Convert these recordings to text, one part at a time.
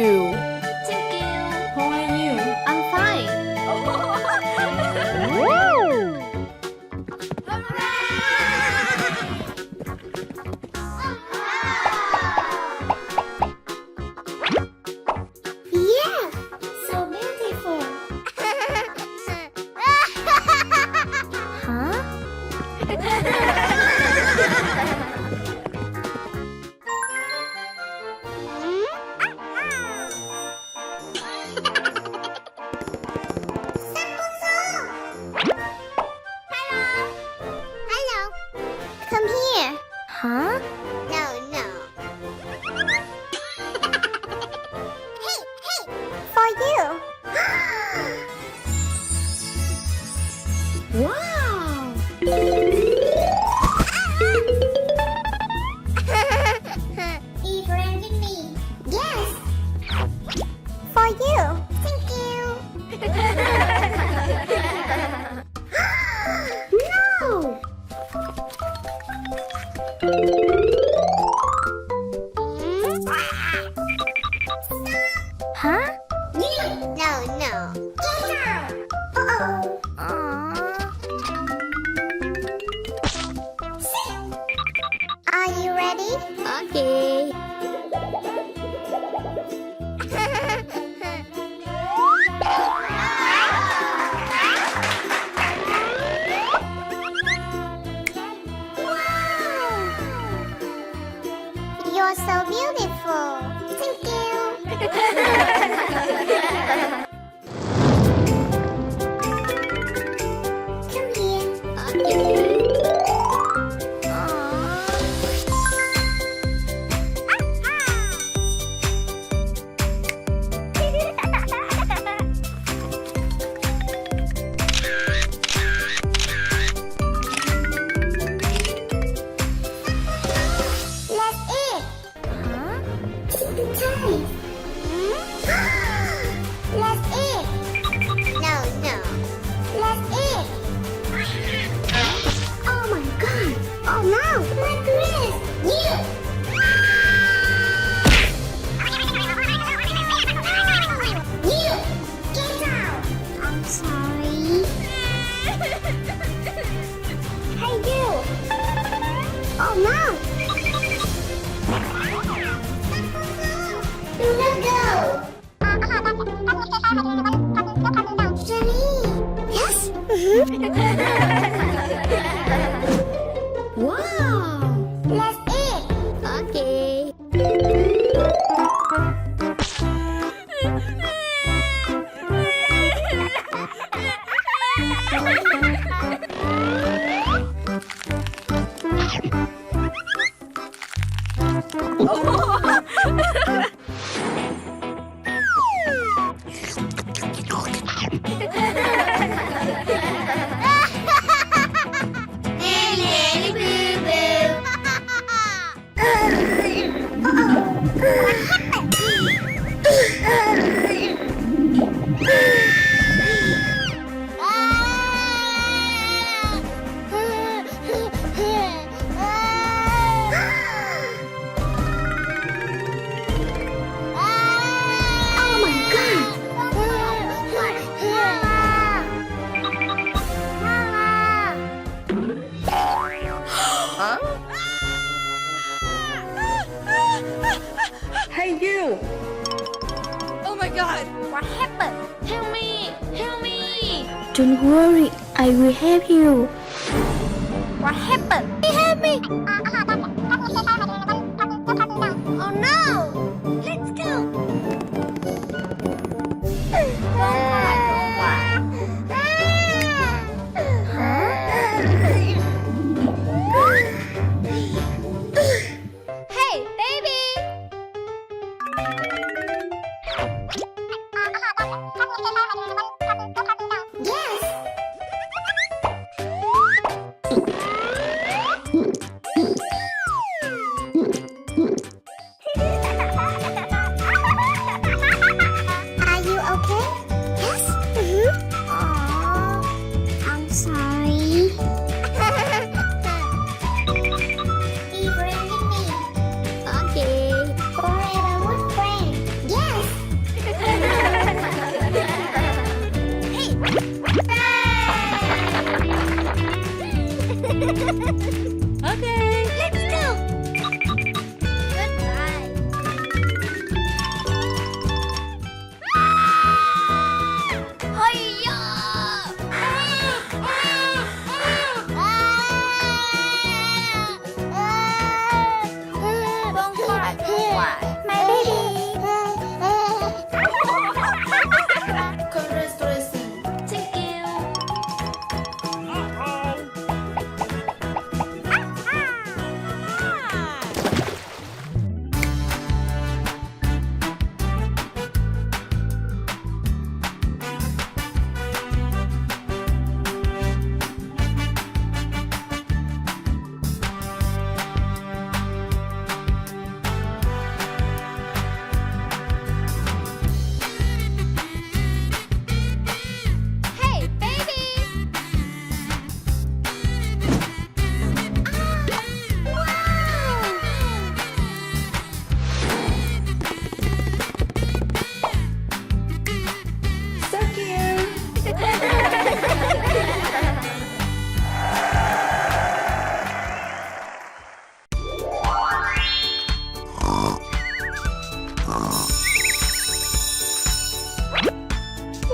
you? Thank you. How are you? I'm fine. Yeah, so beautiful. Huh? Hello. Come here. Huh? No, no. Hey, for you. Wow. Keep ranking me. Yes. For you. Thank you. No. Huh? No, no. Get out. Uh-oh. Are you ready? Okay. You're so beautiful. Thank you. Come here. Okay. Let's eat. Huh? It's time. Let's eat. No, no. Let's eat. Oh my God. Oh no. My dress. You. You. Get out. I'm sorry. Hey you. Oh no. Do not go! Jenny! Yes? Wow! Let's eat! Okay. Hey you! Oh my God! What happened? Help me! Help me! Don't worry, I will help you. What happened? Help me! Oh no! Let's go! Hey, baby! Yes.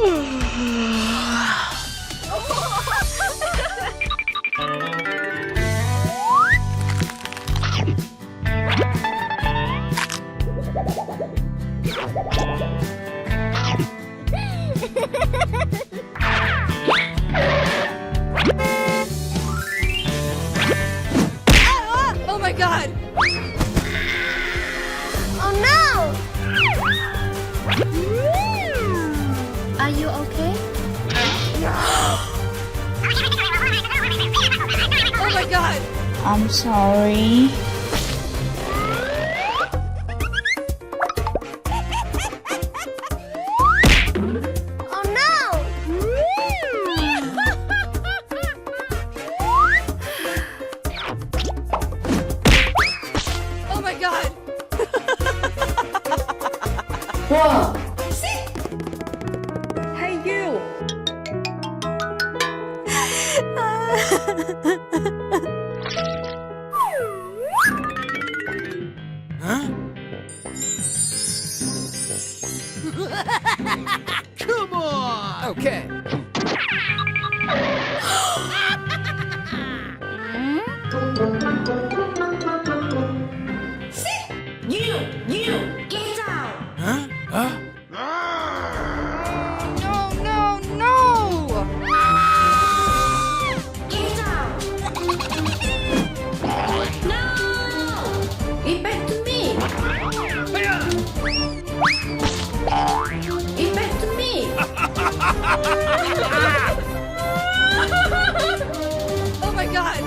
Oh my god! Oh no! Are you okay? Oh my god! I'm sorry. Oh no! Oh my god! Whoa! Hey you! Come on! Okay. You! Get out! Huh? Huh? No, no, no! Get out! No! Get back to me! Get back to me! Oh my god!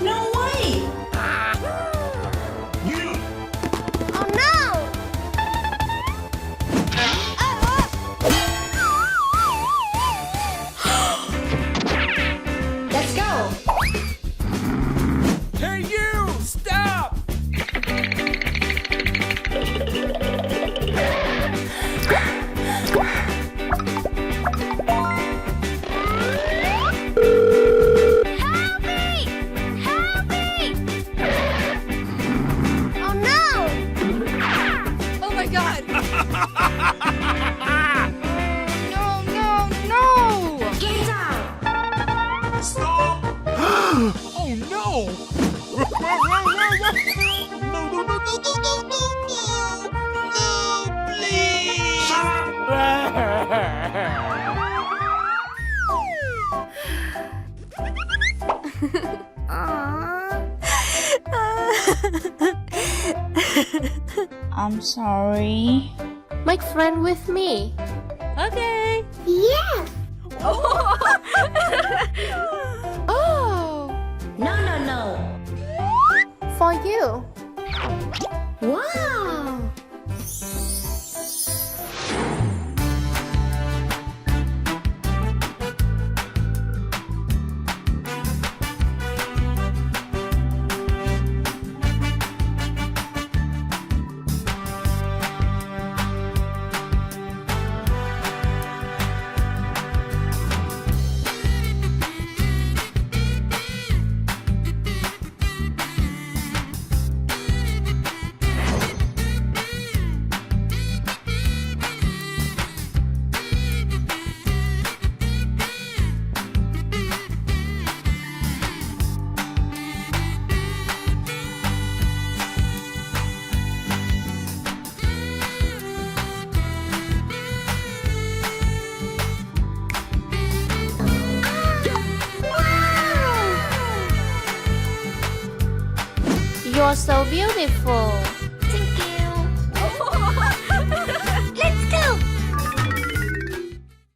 No way! Oh no! Let's go! Hey, you! Stop! Help me! Help me! Oh no! Oh my god! No, no, no! Get out! Stop! Oh, no! No, no, no, no, no, no, no, no! No, please! I'm sorry. Make friend with me. Okay. Yes! Oh! No, no, no! For you. Wow! You're so beautiful.